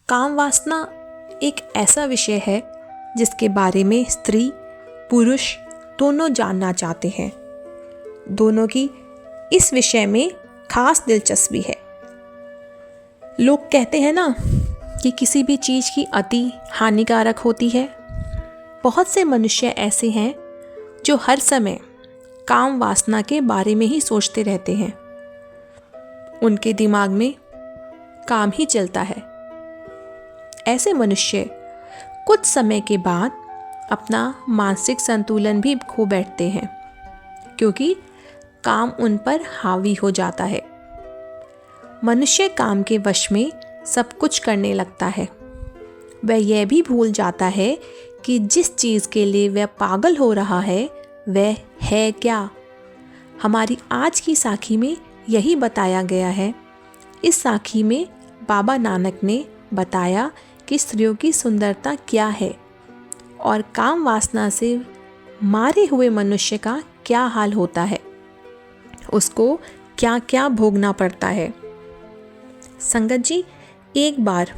काम वासना एक ऐसा विषय है जिसके बारे में स्त्री पुरुष दोनों जानना चाहते हैं। दोनों की इस विषय में खास दिलचस्पी है। लोग कहते हैं ना कि किसी भी चीज़ की अति हानिकारक होती है। बहुत से मनुष्य ऐसे हैं जो हर समय काम वासना के बारे में ही सोचते रहते हैं। उनके दिमाग में काम ही चलता है। ऐसे मनुष्य कुछ समय के बाद अपना मानसिक संतुलन भी खो बैठते हैं, क्योंकि काम उन पर हावी हो जाता है। मनुष्य काम के वश में सब कुछ करने लगता है। वह यह भी भूल जाता है कि जिस चीज़ के लिए वह पागल हो रहा है वह है क्या। हमारी आज की साखी में यही बताया गया है। इस साखी में बाबा नानक ने बताया कि स्त्रियों की सुंदरता क्या है और काम वासना से मारे हुए मनुष्य का क्या हाल होता है, उसको क्या क्या भोगना पड़ता है। संगत जी, एक बार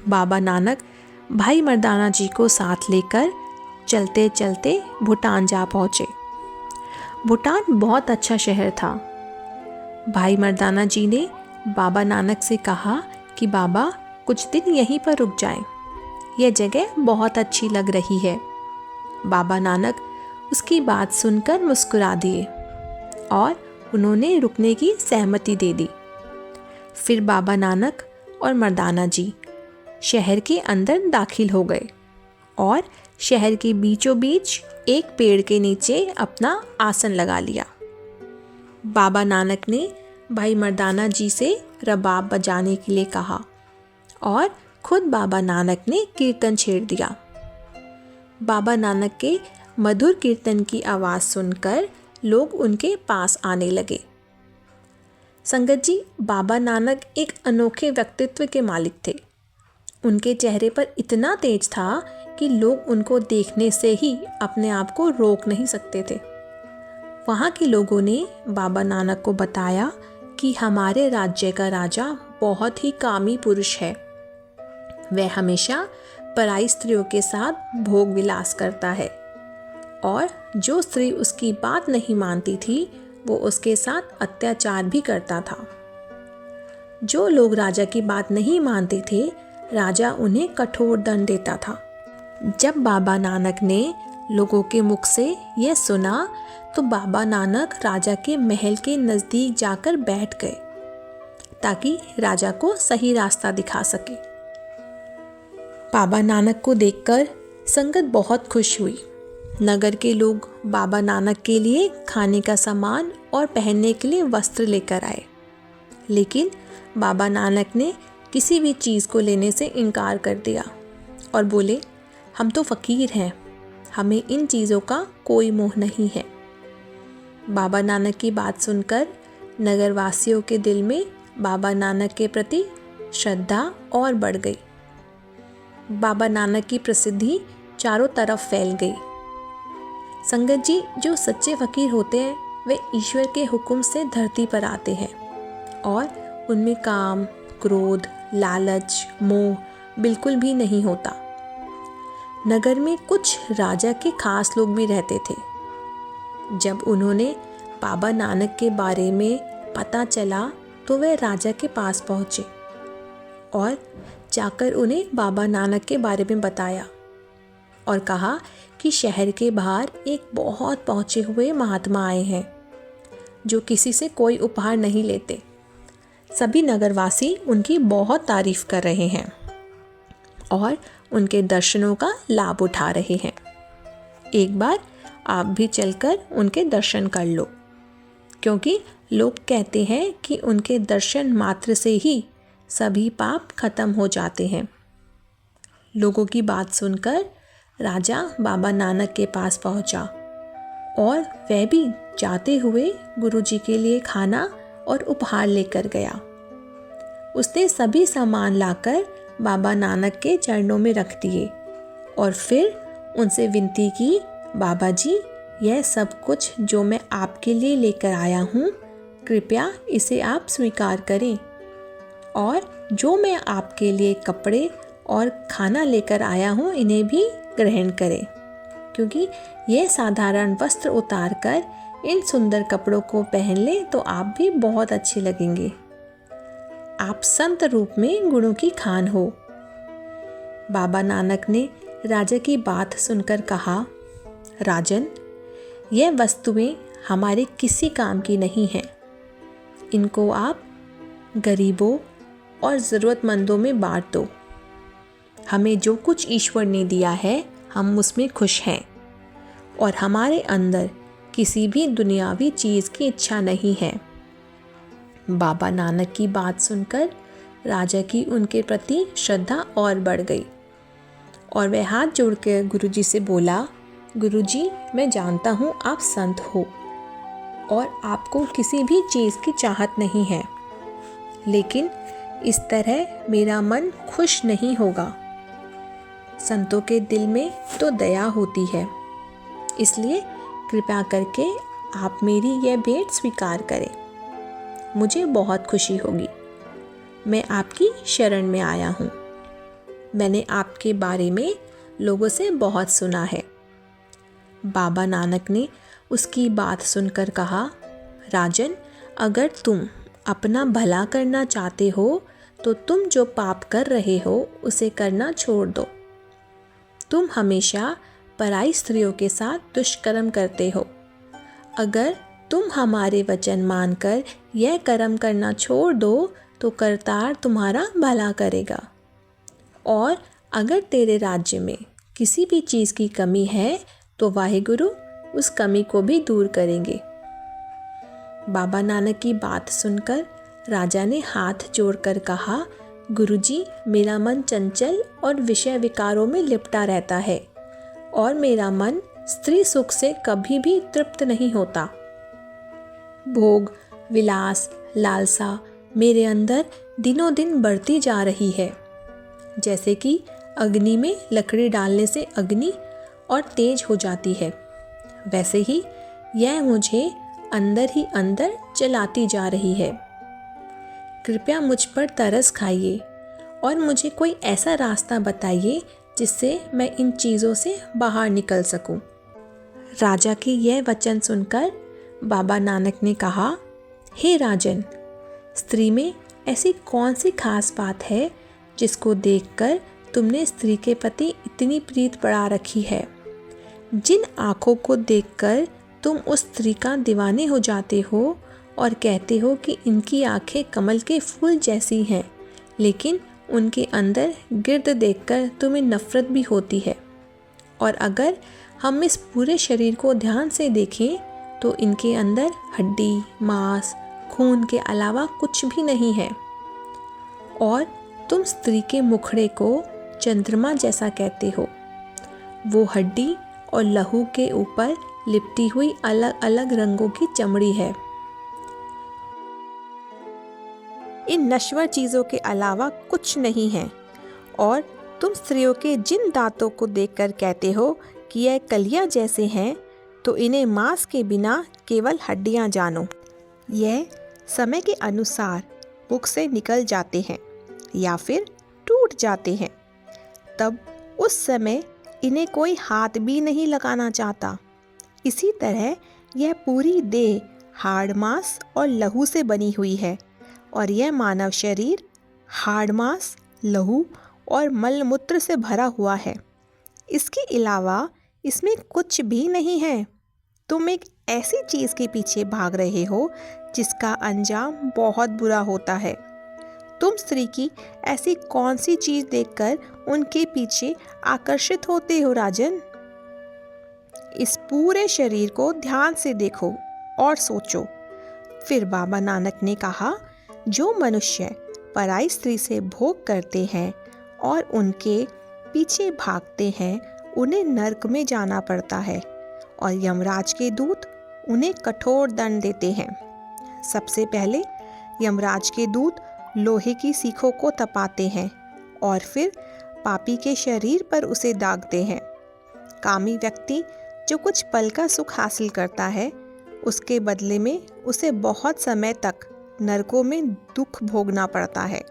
बाबा नानक भाई मर्दाना जी को साथ लेकर चलते चलते भूटान जा पहुँचे। भूटान बहुत अच्छा शहर था। भाई मर्दाना जी ने बाबा नानक से कहा कि बाबा कुछ दिन यहीं पर रुक जाएं। यह जगह बहुत अच्छी लग रही है। बाबा नानक उसकी बात सुनकर मुस्कुरा दिए और उन्होंने रुकने की सहमति दे दी। फिर बाबा नानक और मर्दाना जी शहर के अंदर दाखिल हो गए और शहर के बीचों बीच एक पेड़ के नीचे अपना आसन लगा लिया। बाबा नानक ने भाई मर्दाना जी से रबाब बजाने के लिए कहा और खुद बाबा नानक ने कीर्तन छेड़ दिया। बाबा नानक के मधुर कीर्तन की आवाज़ सुनकर लोग उनके पास आने लगे। संगत जी, बाबा नानक एक अनोखे व्यक्तित्व के मालिक थे। उनके चेहरे पर इतना तेज था कि लोग उनको देखने से ही अपने आप को रोक नहीं सकते थे। वहाँ के लोगों ने बाबा नानक को बताया कि हमारे राज्य का राजा बहुत ही कामी पुरुष है। वह हमेशा पराई स्त्रियों के साथ भोग विलास करता है और जो स्त्री उसकी बात नहीं मानती थी वो उसके साथ अत्याचार भी करता था। जो लोग राजा की बात नहीं मानते थे, राजा उन्हें कठोर दंड देता था। जब बाबा नानक ने लोगों के मुख से यह सुना तो बाबा नानक राजा के महल के नज़दीक जाकर बैठ गए ताकि राजा को सही रास्ता दिखा सके। बाबा नानक को देखकर संगत बहुत खुश हुई। नगर के लोग बाबा नानक के लिए खाने का सामान और पहनने के लिए वस्त्र लेकर आए, लेकिन बाबा नानक ने किसी भी चीज़ को लेने से इनकार कर दिया और बोले, हम तो फ़कीर हैं, हमें इन चीज़ों का कोई मोह नहीं है। बाबा नानक की बात सुनकर नगरवासियों के दिल में बाबा नानक के प्रति श्रद्धा और बढ़ गई। बाबा नानक की प्रसिद्धि चारों तरफ फैल गई। संगत जी, जो सच्चे फ़कीर होते हैं वे ईश्वर के हुक्म से धरती पर आते हैं और उनमें काम, क्रोध, लालच, मोह बिल्कुल भी नहीं होता। नगर में कुछ राजा के खास लोग भी रहते थे। जब उन्होंने बाबा नानक के बारे में पता चला तो वे राजा के पास पहुँचे और जाकर उन्हें बाबा नानक के बारे में बताया और कहा कि शहर के बाहर एक बहुत पहुँचे हुए महात्मा आए हैं जो किसी से कोई उपहार नहीं लेते। सभी नगरवासी उनकी बहुत तारीफ कर रहे हैं और उनके दर्शनों का लाभ उठा रहे हैं। एक बार आप भी चलकर उनके दर्शन कर लो, क्योंकि लोग कहते हैं कि उनके दर्शन मात्र से ही सभी पाप खत्म हो जाते हैं। लोगों की बात सुनकर राजा बाबा नानक के पास पहुंचा और वह भी जाते हुए गुरुजी के लिए खाना और उपहार लेकर गया। उसने सभी सामान लाकर बाबा नानक के चरणों में रख दिए और फिर उनसे विनती की, बाबा जी, यह सब कुछ जो मैं आपके लिए लेकर आया हूँ, कृपया इसे आप स्वीकार करें और जो मैं आपके लिए कपड़े और खाना लेकर आया हूँ इन्हें भी ग्रहण करें, क्योंकि ये साधारण वस्त्र उतार कर इन सुंदर कपड़ों को पहन लें तो आप भी बहुत अच्छे लगेंगे। आप संत रूप में गुणों की खान हो। बाबा नानक ने राजा की बात सुनकर कहा, राजन, यह वस्तुएं हमारे किसी काम की नहीं हैं। इनको आप गरीबों और ज़रूरतमंदों में बांट दो। हमें जो कुछ ईश्वर ने दिया है हम उसमें खुश हैं और हमारे अंदर किसी भी दुनियावी चीज़ की इच्छा नहीं है। बाबा नानक की बात सुनकर राजा की उनके प्रति श्रद्धा और बढ़ गई और वह हाथ जोड़कर गुरुजी से बोला, गुरुजी, मैं जानता हूँ आप संत हो और आपको किसी भी चीज़ की चाहत नहीं है, लेकिन इस तरह मेरा मन खुश नहीं होगा। संतों के दिल में तो दया होती है, इसलिए कृपया करके आप मेरी यह भेंट स्वीकार करें। मुझे बहुत खुशी होगी। मैं आपकी शरण में आया हूँ। मैंने आपके बारे में लोगों से बहुत सुना है। बाबा नानक ने उसकी बात सुनकर कहा, राजन, अगर तुम अपना भला करना चाहते हो तो तुम जो पाप कर रहे हो उसे करना छोड़ दो। तुम हमेशा पराई स्त्रियों के साथ दुष्कर्म करते हो। अगर तुम हमारे वचन मानकर यह कर्म करना छोड़ दो तो करतार तुम्हारा भला करेगा, और अगर तेरे राज्य में किसी भी चीज़ की कमी है तो वाहिगुरु उस कमी को भी दूर करेंगे। बाबा नानक की बात सुनकर राजा ने हाथ जोड़कर कहा, गुरुजी, मेरा मन चंचल और विषय विकारों में लिपटा रहता है और मेरा मन स्त्री सुख से कभी भी तृप्त नहीं होता। भोग, विलास, लालसा मेरे अंदर दिनों दिन बढ़ती जा रही है। जैसे कि अग्नि में लकड़ी डालने से अग्नि और तेज हो जाती है, वैसे ही यह मुझे अंदर ही अंदर जलाती जा रही है। कृपया मुझ पर तरस खाइए और मुझे कोई ऐसा रास्ता बताइए जिससे मैं इन चीज़ों से बाहर निकल सकूं। राजा की यह वचन सुनकर बाबा नानक ने कहा, हे राजन, स्त्री में ऐसी कौन सी खास बात है जिसको देखकर तुमने स्त्री के प्रति इतनी प्रीत बढ़ा रखी है? जिन आँखों को देखकर तुम उस स्त्री का दीवाने हो जाते हो और कहते हो कि इनकी आंखें कमल के फूल जैसी हैं, लेकिन उनके अंदर गिर्द देखकर तुम्हें नफरत भी होती है। और अगर हम इस पूरे शरीर को ध्यान से देखें तो इनके अंदर हड्डी, मांस, खून के अलावा कुछ भी नहीं है। और तुम स्त्री के मुखड़े को चंद्रमा जैसा कहते हो। वो हड्डी और लहू के ऊपर लिपटी हुई अलग अलग रंगों की चमड़ी है। इन नश्वर चीज़ों के अलावा कुछ नहीं है। और तुम स्त्रियों के जिन दांतों को देखकर कहते हो कि यह कलियां जैसे हैं, तो इन्हें मांस के बिना केवल हड्डियां जानो। यह समय के अनुसार मुख से निकल जाते हैं या फिर टूट जाते हैं। तब उस समय इन्हें कोई हाथ भी नहीं लगाना चाहता। इसी तरह यह पूरी देह हाड़, मांस और लहू से बनी हुई है और यह मानव शरीर हाड़, मांस, लहू और मलमूत्र से भरा हुआ है। इसके अलावा इसमें कुछ भी नहीं है। तुम एक ऐसी चीज़ के पीछे भाग रहे हो जिसका अंजाम बहुत बुरा होता है। तुम स्त्री की ऐसी कौन सी चीज़ देखकर उनके पीछे आकर्षित होते हो राजन? इस पूरे शरीर को ध्यान से देखो और सोचो। फिर बाबा नानक ने कहा, जो मनुष्य पराई स्त्री से भोग करते हैं और उनके पीछे भागते हैं, उन्हें नरक में जाना पड़ता है और यमराज के दूत उन्हें कठोर दंड देते हैं। सबसे पहले यमराज के दूत लोहे की सीखों को तपाते हैं और फिर पापी के शरीर पर उसे दागते हैं। कामी व्यक्ति जो कुछ पल का सुख हासिल करता है, उसके बदले में उसे बहुत समय तक नरकों में दुख भोगना पड़ता है।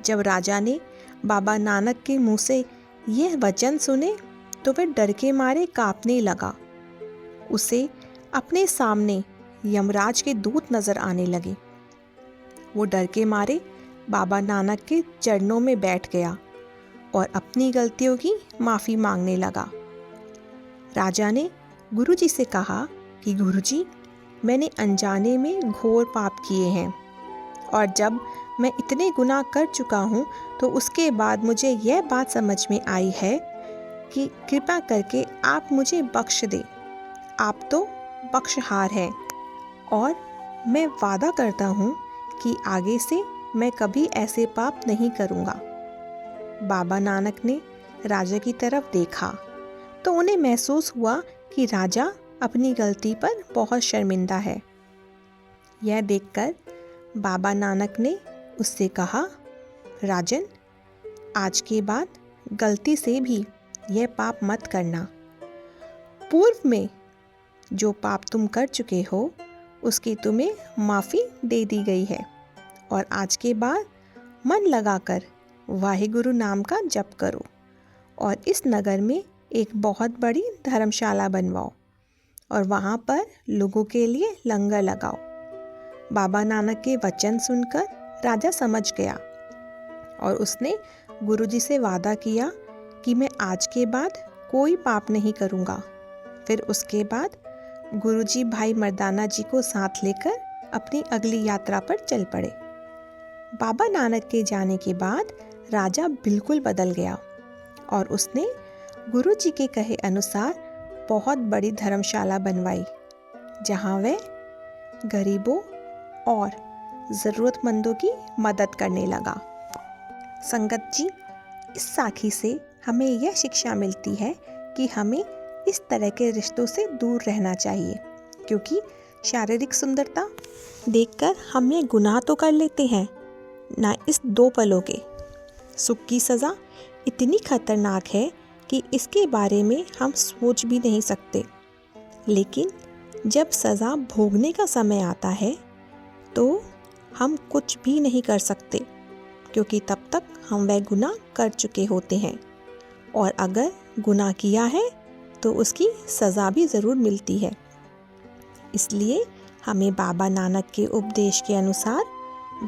जब राजा ने बाबा नानक के मुंह से यह वचन सुने तो वह डर के मारे कांपने लगा। उसे अपने सामने यमराज के दूत नजर आने लगे। वो डर के मारे बाबा नानक के चरणों में बैठ गया और अपनी गलतियों की माफ़ी मांगने लगा। राजा ने गुरुजी से कहा कि गुरुजी, मैंने अनजाने में घोर पाप किए हैं और जब मैं इतने गुनाह कर चुका हूँ तो उसके बाद मुझे यह बात समझ में आई है कि कृपा करके आप मुझे बख्श दें। आप तो बख्शहार हैं और मैं वादा करता हूँ कि आगे से मैं कभी ऐसे पाप नहीं करूँगा। बाबा नानक ने राजा की तरफ देखा तो उन्हें महसूस हुआ कि राजा अपनी गलती पर बहुत शर्मिंदा है। यह देखकर बाबा नानक ने उससे कहा, राजन, आज के बाद गलती से भी यह पाप मत करना। पूर्व में जो पाप तुम कर चुके हो उसकी तुम्हें माफ़ी दे दी गई है और आज के बाद मन लगाकर वाहिगुरु नाम का जप करो और इस नगर में एक बहुत बड़ी धर्मशाला बनवाओ और वहाँ पर लोगों के लिए लंगर लगाओ। बाबा नानक के वचन सुनकर राजा समझ गया और उसने गुरुजी से वादा किया कि मैं आज के बाद कोई पाप नहीं करूँगा। फिर उसके बाद गुरुजी भाई मर्दाना जी को साथ लेकर अपनी अगली यात्रा पर चल पड़े। बाबा नानक के जाने के बाद राजा बिल्कुल बदल गया और उसने गुरुजी के कहे अनुसार बहुत बड़ी धर्मशाला बनवाई जहाँ वह गरीबों और ज़रूरतमंदों की मदद करने लगा। संगत जी, इस साखी से हमें यह शिक्षा मिलती है कि हमें इस तरह के रिश्तों से दूर रहना चाहिए, क्योंकि शारीरिक सुंदरता देखकर हम ये गुनाह तो कर लेते हैं ना, इस दो पलों के सुख की सज़ा इतनी खतरनाक है कि इसके बारे में हम सोच भी नहीं सकते। लेकिन जब सज़ा भोगने का समय आता है तो हम कुछ भी नहीं कर सकते, क्योंकि तब तक हम वह गुनाह कर चुके होते हैं और अगर गुनाह किया है तो उसकी सज़ा भी ज़रूर मिलती है। इसलिए हमें बाबा नानक के उपदेश के अनुसार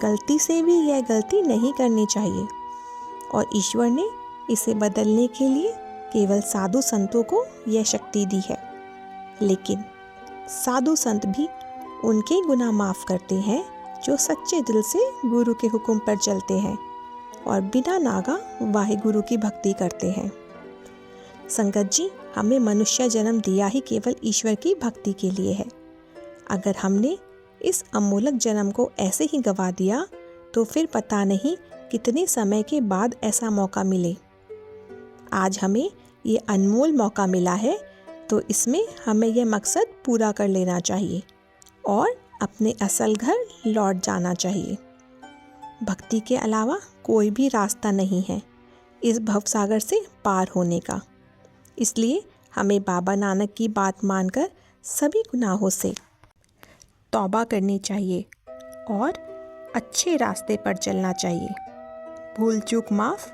गलती से भी यह गलती नहीं करनी चाहिए और ईश्वर ने इसे बदलने के लिए केवल साधु संतों को यह शक्ति दी है। लेकिन साधु संत भी उनके गुनाह माफ़ करते हैं जो सच्चे दिल से गुरु के हुक्म पर चलते हैं और बिना नागा वाहिगुरु की भक्ति करते हैं। संगत जी, हमें मनुष्य जन्म दिया ही केवल ईश्वर की भक्ति के लिए है। अगर हमने इस अमूलक जन्म को ऐसे ही गंवा दिया तो फिर पता नहीं कितने समय के बाद ऐसा मौका मिले। आज हमें ये अनमोल मौका मिला है तो इसमें हमें यह मकसद पूरा कर लेना चाहिए और अपने असल घर लौट जाना चाहिए। भक्ति के अलावा कोई भी रास्ता नहीं है इस भवसागर से पार होने का। इसलिए हमें बाबा नानक की बात मानकर सभी गुनाहों से तौबा करनी चाहिए और अच्छे रास्ते पर चलना चाहिए। भूल चूक माफ़,